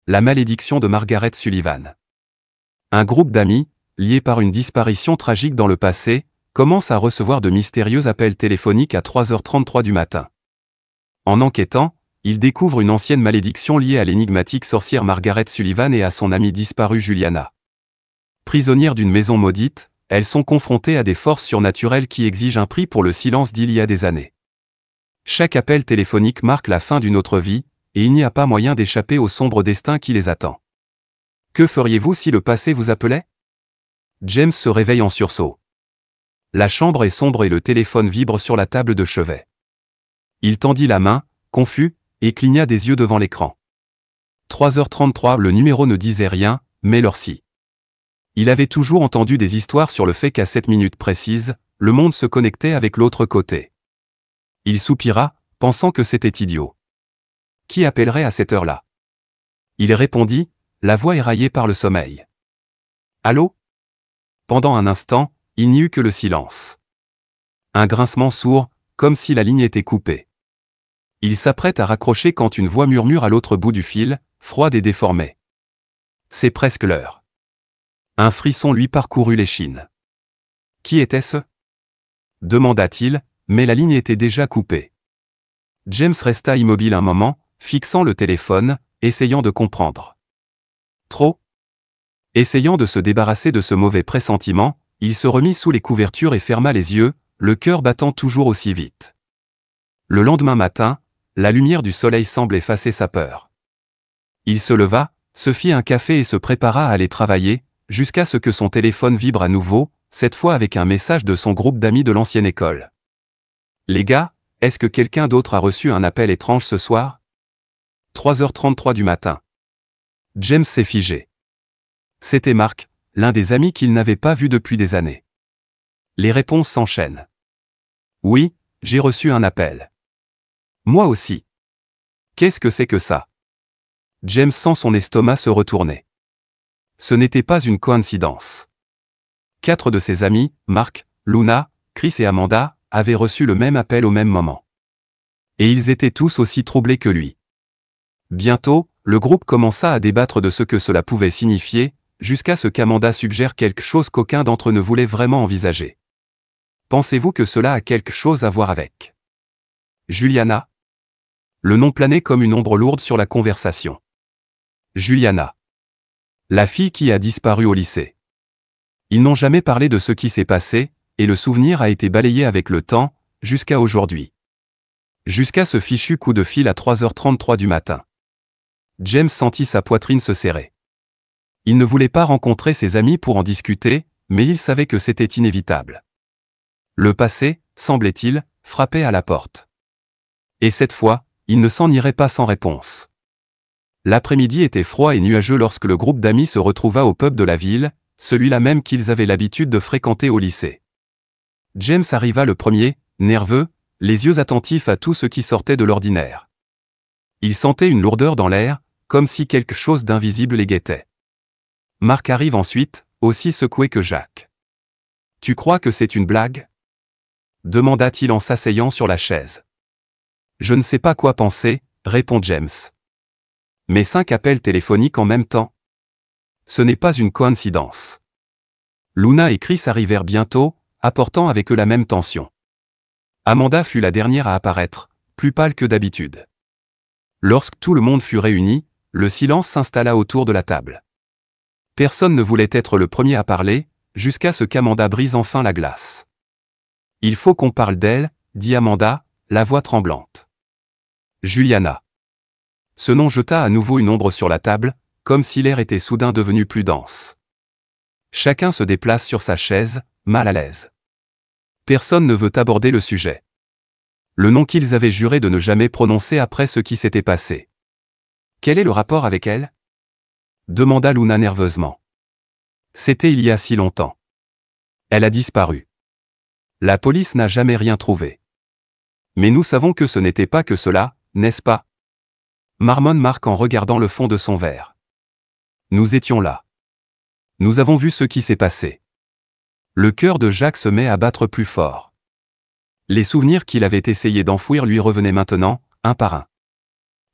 La malédiction de Margaret Sullivan. Un groupe d'amis, liés par une disparition tragique dans le passé, commence à recevoir de mystérieux appels téléphoniques à 3h33 du matin. En enquêtant, ils découvrent une ancienne malédiction liée à l'énigmatique sorcière Margaret Sullivan et à son amie disparue Juliana. Prisonnières d'une maison maudite, elles sont confrontées à des forces surnaturelles qui exigent un prix pour le silence d'il y a des années. Chaque appel téléphonique marque la fin d'une autre vie, et il n'y a pas moyen d'échapper au sombre destin qui les attend. Que feriez-vous si le passé vous appelait? James se réveille en sursaut. La chambre est sombre et le téléphone vibre sur la table de chevet. Il tendit la main, confus, et cligna des yeux devant l'écran. 3h33, le numéro ne disait rien, mais l'heure si. Il avait toujours entendu des histoires sur le fait qu'à cette minute précise, le monde se connectait avec l'autre côté. Il soupira, pensant que c'était idiot. Qui appellerait à cette heure-là? Il répondit, la voix éraillée par le sommeil. Allô? Pendant un instant, il n'y eut que le silence. Un grincement sourd, comme si la ligne était coupée. Il s'apprête à raccrocher quand une voix murmure à l'autre bout du fil, froide et déformée. C'est presque l'heure. Un frisson lui parcourut l'échine. Qui était-ce? Demanda-t-il, mais la ligne était déjà coupée. James resta immobile un moment, fixant le téléphone, essayant de comprendre. Trop? Essayant de se débarrasser de ce mauvais pressentiment, il se remit sous les couvertures et ferma les yeux, le cœur battant toujours aussi vite. Le lendemain matin, la lumière du soleil semble effacer sa peur. Il se leva, se fit un café et se prépara à aller travailler, jusqu'à ce que son téléphone vibre à nouveau, cette fois avec un message de son groupe d'amis de l'ancienne école. Les gars, est-ce que quelqu'un d'autre a reçu un appel étrange ce soir? 3h33 du matin. James s'est figé. C'était Mark, l'un des amis qu'il n'avait pas vu depuis des années. Les réponses s'enchaînent. Oui, j'ai reçu un appel. Moi aussi. Qu'est-ce que c'est que ça? James sent son estomac se retourner. Ce n'était pas une coïncidence. 4 de ses amis, Mark, Luna, Chris et Amanda, avaient reçu le même appel au même moment. Et ils étaient tous aussi troublés que lui. Bientôt, le groupe commença à débattre de ce que cela pouvait signifier, jusqu'à ce qu'Amanda suggère quelque chose qu'aucun d'entre eux ne voulait vraiment envisager. Pensez-vous que cela a quelque chose à voir avec Juliana? Le nom planait comme une ombre lourde sur la conversation. Juliana. La fille qui a disparu au lycée. Ils n'ont jamais parlé de ce qui s'est passé, et le souvenir a été balayé avec le temps, jusqu'à aujourd'hui. Jusqu'à ce fichu coup de fil à 3h33 du matin. James sentit sa poitrine se serrer. Il ne voulait pas rencontrer ses amis pour en discuter, mais il savait que c'était inévitable. Le passé, semblait-il, frappait à la porte. Et cette fois, il ne s'en irait pas sans réponse. L'après-midi était froid et nuageux lorsque le groupe d'amis se retrouva au pub de la ville, celui-là même qu'ils avaient l'habitude de fréquenter au lycée. James arriva le premier, nerveux, les yeux attentifs à tout ce qui sortait de l'ordinaire. Il sentait une lourdeur dans l'air, comme si quelque chose d'invisible les guettait. Mark arrive ensuite, aussi secoué que Jack. « Tu crois que c'est une blague ?» demanda-t-il en s'asseyant sur la chaise. « Je ne sais pas quoi penser, » répond James. « Mais 5 appels téléphoniques en même temps? Ce n'est pas une coïncidence. » Luna et Chris arrivèrent bientôt, apportant avec eux la même tension. Amanda fut la dernière à apparaître, plus pâle que d'habitude. Lorsque tout le monde fut réuni, le silence s'installa autour de la table. Personne ne voulait être le premier à parler, jusqu'à ce qu'Amanda brise enfin la glace. « Il faut qu'on parle d'elle, » dit Amanda, la voix tremblante. Juliana. Ce nom jeta à nouveau une ombre sur la table, comme si l'air était soudain devenu plus dense. Chacun se déplace sur sa chaise, mal à l'aise. Personne ne veut aborder le sujet. Le nom qu'ils avaient juré de ne jamais prononcer après ce qui s'était passé. Quel est le rapport avec elle? Demanda Luna nerveusement. C'était il y a si longtemps. Elle a disparu. La police n'a jamais rien trouvé. Mais nous savons que ce n'était pas que cela, n'est-ce pas? Marmonne Mark en regardant le fond de son verre. Nous étions là. Nous avons vu ce qui s'est passé. Le cœur de Jacques se met à battre plus fort. Les souvenirs qu'il avait essayé d'enfouir lui revenaient maintenant, un par un.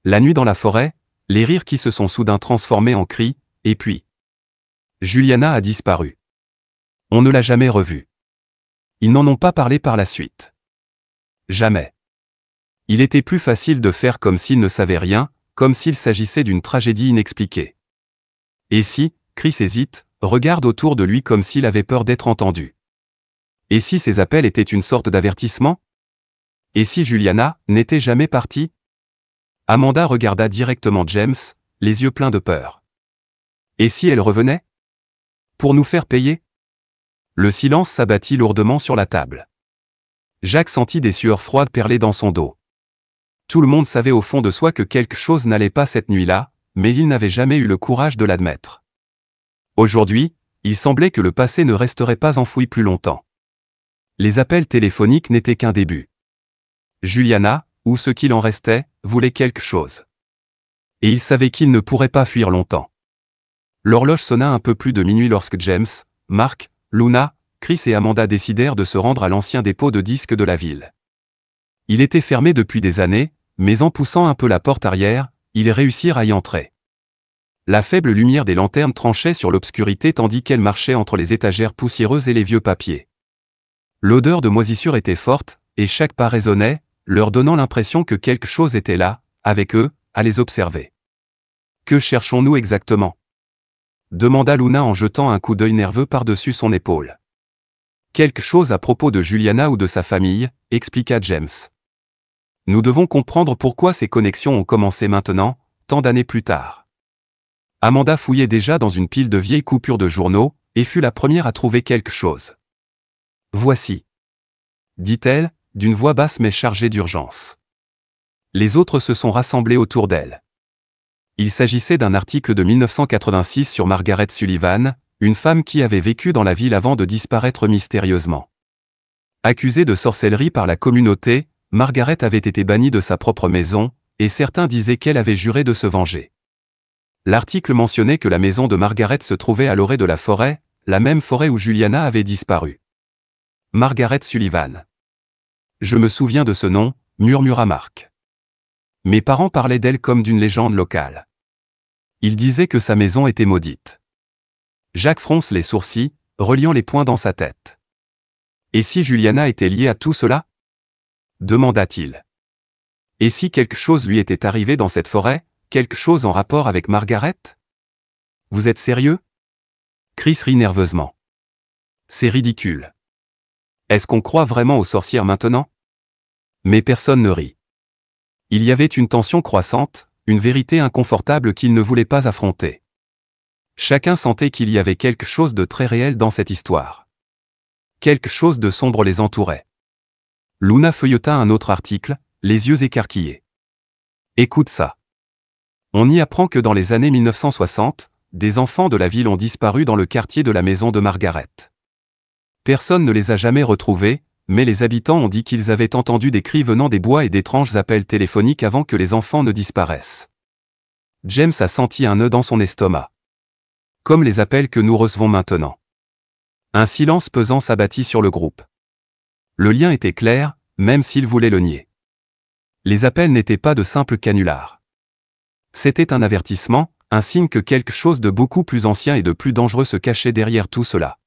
La nuit dans la forêt, les rires qui se sont soudain transformés en cris, et puis... Juliana a disparu. On ne l'a jamais revue. Ils n'en ont pas parlé par la suite. Jamais. Il était plus facile de faire comme s'ils ne savaient rien, comme s'il s'agissait d'une tragédie inexpliquée. Et si, Chris hésite, regarde autour de lui comme s'il avait peur d'être entendu. Et si ces appels étaient une sorte d'avertissement? Et si Juliana n'était jamais partie? Amanda regarda directement James, les yeux pleins de peur. Et si elle revenait? Pour nous faire payer? Le silence s'abattit lourdement sur la table. Jacques sentit des sueurs froides perler dans son dos. Tout le monde savait au fond de soi que quelque chose n'allait pas cette nuit-là, mais il n'avait jamais eu le courage de l'admettre. Aujourd'hui, il semblait que le passé ne resterait pas enfoui plus longtemps. Les appels téléphoniques n'étaient qu'un début. Juliana, ou ce qu'il en restait, voulait quelque chose. Et il savait qu'il ne pourrait pas fuir longtemps. L'horloge sonna un peu plus de minuit lorsque James, Mark, Luna, Chris et Amanda décidèrent de se rendre à l'ancien dépôt de disques de la ville. Il était fermé depuis des années, mais en poussant un peu la porte arrière, ils réussirent à y entrer. La faible lumière des lanternes tranchait sur l'obscurité tandis qu'elle marchait entre les étagères poussiéreuses et les vieux papiers. L'odeur de moisissure était forte, et chaque pas résonnait, leur donnant l'impression que quelque chose était là, avec eux, à les observer. « Que cherchons-nous exactement ?» demanda Luna en jetant un coup d'œil nerveux par-dessus son épaule. « Quelque chose à propos de Juliana ou de sa famille, » expliqua James. « Nous devons comprendre pourquoi ces connexions ont commencé maintenant, tant d'années plus tard. » Amanda fouillait déjà dans une pile de vieilles coupures de journaux, et fut la première à trouver quelque chose. « Voici. » dit-elle, d'une voix basse mais chargée d'urgence. Les autres se sont rassemblés autour d'elle. Il s'agissait d'un article de 1986 sur Margaret Sullivan, une femme qui avait vécu dans la ville avant de disparaître mystérieusement. Accusée de sorcellerie par la communauté, Margaret avait été bannie de sa propre maison, et certains disaient qu'elle avait juré de se venger. L'article mentionnait que la maison de Margaret se trouvait à l'orée de la forêt, la même forêt où Juliana avait disparu. Margaret Sullivan. Je me souviens de ce nom, murmura Mark. Mes parents parlaient d'elle comme d'une légende locale. Ils disaient que sa maison était maudite. Jacques fronce les sourcils, reliant les poings dans sa tête. Et si Juliana était liée à tout cela? Demanda-t-il. Et si quelque chose lui était arrivé dans cette forêt, quelque chose en rapport avec Margaret? Vous êtes sérieux? Chris rit nerveusement. C'est ridicule. Est-ce qu'on croit vraiment aux sorcières maintenant? Mais personne ne rit. Il y avait une tension croissante, une vérité inconfortable qu'ils ne voulaient pas affronter. Chacun sentait qu'il y avait quelque chose de très réel dans cette histoire. Quelque chose de sombre les entourait. Luna feuilleta un autre article, les yeux écarquillés. Écoute ça. On y apprend que dans les années 1960, des enfants de la ville ont disparu dans le quartier de la maison de Margaret. Personne ne les a jamais retrouvés, mais les habitants ont dit qu'ils avaient entendu des cris venant des bois et d'étranges appels téléphoniques avant que les enfants ne disparaissent. James a senti un nœud dans son estomac. Comme les appels que nous recevons maintenant. Un silence pesant s'abattit sur le groupe. Le lien était clair, même s'il voulait le nier. Les appels n'étaient pas de simples canulars. C'était un avertissement, un signe que quelque chose de beaucoup plus ancien et de plus dangereux se cachait derrière tout cela.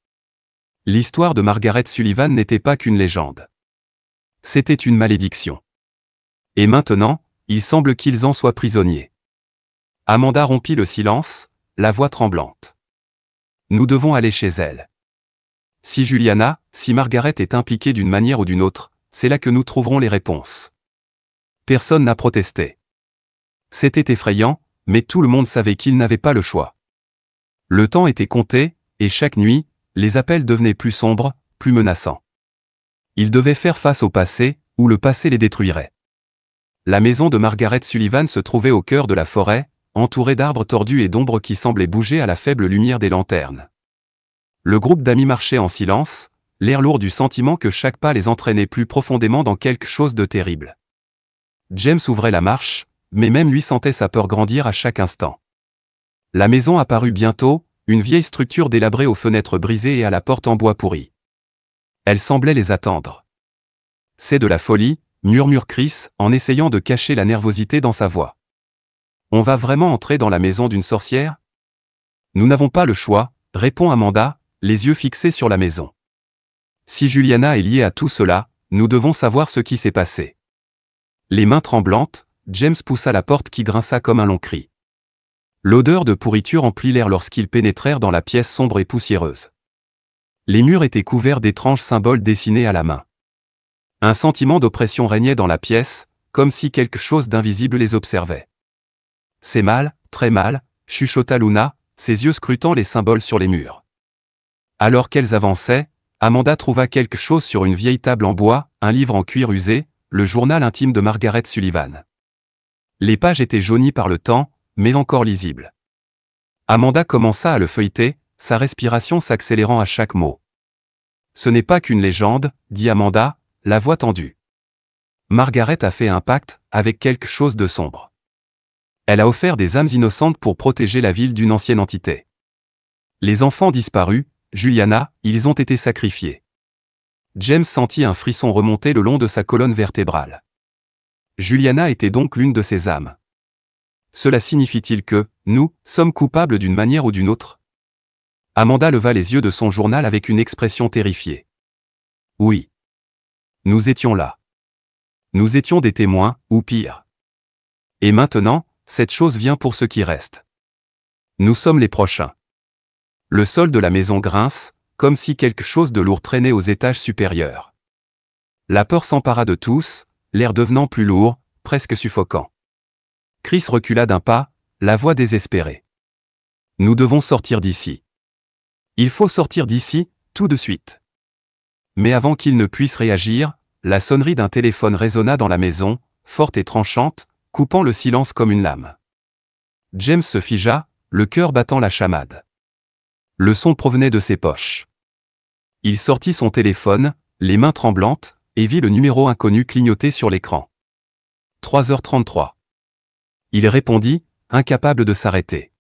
L'histoire de Margaret Sullivan n'était pas qu'une légende. C'était une malédiction. Et maintenant, il semble qu'ils en soient prisonniers. Amanda rompit le silence, la voix tremblante. Nous devons aller chez elle. Si Juliana, si Margaret est impliquée d'une manière ou d'une autre, c'est là que nous trouverons les réponses. Personne n'a protesté. C'était effrayant, mais tout le monde savait qu'il n'avait pas le choix. Le temps était compté, et chaque nuit, les appels devenaient plus sombres, plus menaçants. Ils devaient faire face au passé, ou le passé les détruirait. La maison de Margaret Sullivan se trouvait au cœur de la forêt, entourée d'arbres tordus et d'ombres qui semblaient bouger à la faible lumière des lanternes. Le groupe d'amis marchait en silence, l'air lourd du sentiment que chaque pas les entraînait plus profondément dans quelque chose de terrible. James ouvrait la marche, mais même lui sentait sa peur grandir à chaque instant. La maison apparut bientôt, une vieille structure délabrée aux fenêtres brisées et à la porte en bois pourri. Elle semblait les attendre. C'est de la folie, murmure Chris, en essayant de cacher la nervosité dans sa voix. On va vraiment entrer dans la maison d'une sorcière? Nous n'avons pas le choix, répond Amanda, les yeux fixés sur la maison. Si Juliana est liée à tout cela, nous devons savoir ce qui s'est passé. Les mains tremblantes, James poussa la porte qui grinça comme un long cri. L'odeur de pourriture emplit l'air lorsqu'ils pénétrèrent dans la pièce sombre et poussiéreuse. Les murs étaient couverts d'étranges symboles dessinés à la main. Un sentiment d'oppression régnait dans la pièce, comme si quelque chose d'invisible les observait. C'est mal, très mal, chuchota Luna, ses yeux scrutant les symboles sur les murs. Alors qu'elles avançaient, Amanda trouva quelque chose sur une vieille table en bois, un livre en cuir usé, le journal intime de Margaret Sullivan. Les pages étaient jaunies par le temps, mais encore lisibles. Amanda commença à le feuilleter, sa respiration s'accélérant à chaque mot. Ce n'est pas qu'une légende, dit Amanda, la voix tendue. Margaret a fait un pacte avec quelque chose de sombre. Elle a offert des âmes innocentes pour protéger la ville d'une ancienne entité. Les enfants disparus, Juliana, ils ont été sacrifiés. James sentit un frisson remonter le long de sa colonne vertébrale. Juliana était donc l'une de ces âmes. Cela signifie-t-il que, nous, sommes coupables d'une manière ou d'une autre? Amanda leva les yeux de son journal avec une expression terrifiée. Oui. Nous étions là. Nous étions des témoins, ou pire. Et maintenant, cette chose vient pour ceux qui restent. Nous sommes les prochains. Le sol de la maison grince, comme si quelque chose de lourd traînait aux étages supérieurs. La peur s'empara de tous, l'air devenant plus lourd, presque suffocant. Chris recula d'un pas, la voix désespérée. Nous devons sortir d'ici. Il faut sortir d'ici, tout de suite. Mais avant qu'il ne puisse réagir, la sonnerie d'un téléphone résonna dans la maison, forte et tranchante, coupant le silence comme une lame. James se figea, le cœur battant la chamade. Le son provenait de ses poches. Il sortit son téléphone, les mains tremblantes, et vit le numéro inconnu clignoter sur l'écran. 3h33. Il répondit, incapable de s'arrêter.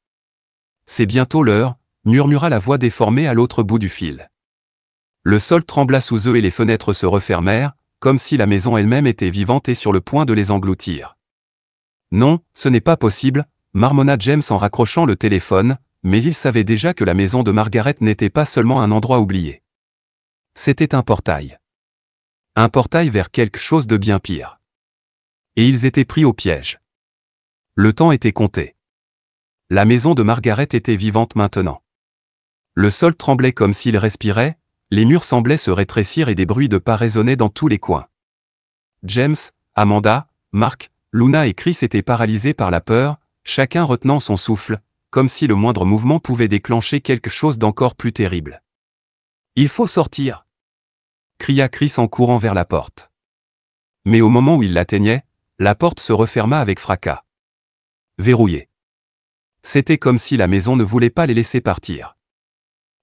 C'est bientôt l'heure, murmura la voix déformée à l'autre bout du fil. Le sol trembla sous eux et les fenêtres se refermèrent, comme si la maison elle-même était vivante et sur le point de les engloutir. Non, ce n'est pas possible, marmonna James en raccrochant le téléphone, mais il savait déjà que la maison de Margaret n'était pas seulement un endroit oublié. C'était un portail. Un portail vers quelque chose de bien pire. Et ils étaient pris au piège. Le temps était compté. La maison de Margaret était vivante maintenant. Le sol tremblait comme s'il respirait, les murs semblaient se rétrécir et des bruits de pas résonnaient dans tous les coins. James, Amanda, Mark, Luna et Chris étaient paralysés par la peur, chacun retenant son souffle, comme si le moindre mouvement pouvait déclencher quelque chose d'encore plus terrible. « Il faut sortir !» cria Chris en courant vers la porte. Mais au moment où il l'atteignait, la porte se referma avec fracas. Verrouillée. C'était comme si la maison ne voulait pas les laisser partir.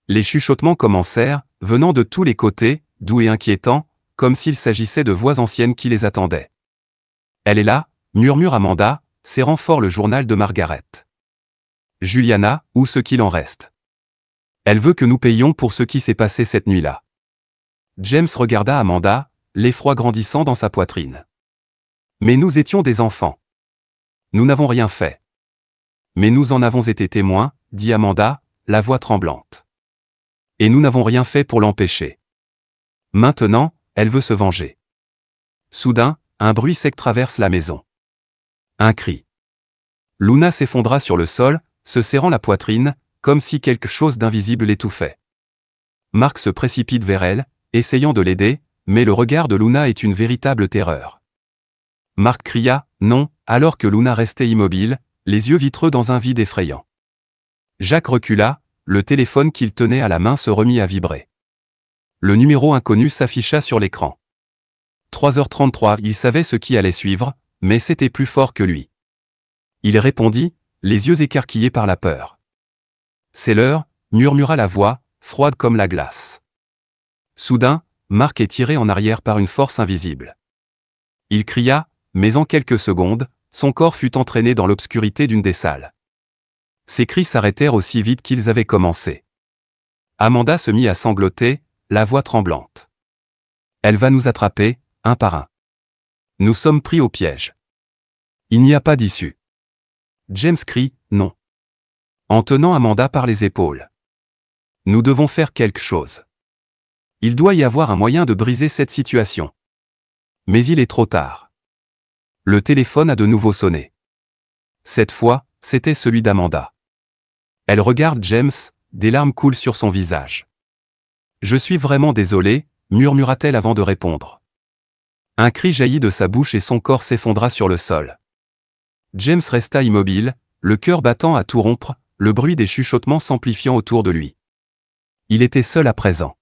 Les chuchotements commencèrent, venant de tous les côtés, doux et inquiétants, comme s'il s'agissait de voix anciennes qui les attendaient. « Elle est là !» murmure Amanda, serrant fort le journal de Margaret. « Juliana, ou ce qu'il en reste. Elle veut que nous payions pour ce qui s'est passé cette nuit-là. » James regarda Amanda, l'effroi grandissant dans sa poitrine. « Mais nous étions des enfants. Nous n'avons rien fait. »« Mais nous en avons été témoins, » dit Amanda, la voix tremblante. « Et nous n'avons rien fait pour l'empêcher. Maintenant, elle veut se venger. » Soudain, un bruit sec traverse la maison. Un cri. Luna s'effondra sur le sol, se serrant la poitrine, comme si quelque chose d'invisible l'étouffait. Mark se précipite vers elle, essayant de l'aider, mais le regard de Luna est une véritable terreur. Mark cria « Non », alors que Luna restait immobile, les yeux vitreux dans un vide effrayant. Jacques recula, le téléphone qu'il tenait à la main se remit à vibrer. Le numéro inconnu s'afficha sur l'écran. 3h33, il savait ce qui allait suivre, mais c'était plus fort que lui. Il répondit, les yeux écarquillés par la peur. « C'est l'heure », murmura la voix, froide comme la glace. Soudain, Mark est tiré en arrière par une force invisible. Il cria, mais en quelques secondes, son corps fut entraîné dans l'obscurité d'une des salles. Ses cris s'arrêtèrent aussi vite qu'ils avaient commencé. Amanda se mit à sangloter, la voix tremblante. « Elle va nous attraper, un par un. Nous sommes pris au piège. Il n'y a pas d'issue. » James crie « Non » en tenant Amanda par les épaules. Nous devons faire quelque chose. Il doit y avoir un moyen de briser cette situation. Mais il est trop tard. Le téléphone a de nouveau sonné. Cette fois, c'était celui d'Amanda. Elle regarde James, des larmes coulent sur son visage. « Je suis vraiment désolée », murmura-t-elle avant de répondre. Un cri jaillit de sa bouche et son corps s'effondra sur le sol. James resta immobile, le cœur battant à tout rompre, le bruit des chuchotements s'amplifiant autour de lui. Il était seul à présent.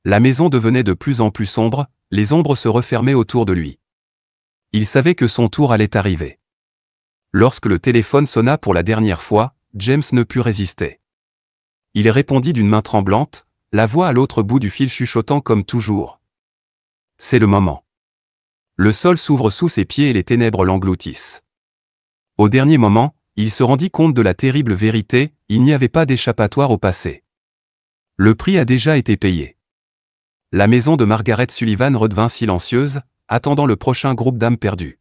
La maison devenait de plus en plus sombre, les ombres se refermaient autour de lui. Il savait que son tour allait arriver. Lorsque le téléphone sonna pour la dernière fois, James ne put résister. Il répondit d'une main tremblante, la voix à l'autre bout du fil chuchotant comme toujours. C'est le moment. Le sol s'ouvre sous ses pieds et les ténèbres l'engloutissent. Au dernier moment, il se rendit compte de la terrible vérité, il n'y avait pas d'échappatoire au passé. Le prix a déjà été payé. La maison de Margaret Sullivan redevint silencieuse, attendant le prochain groupe d'âmes perdues.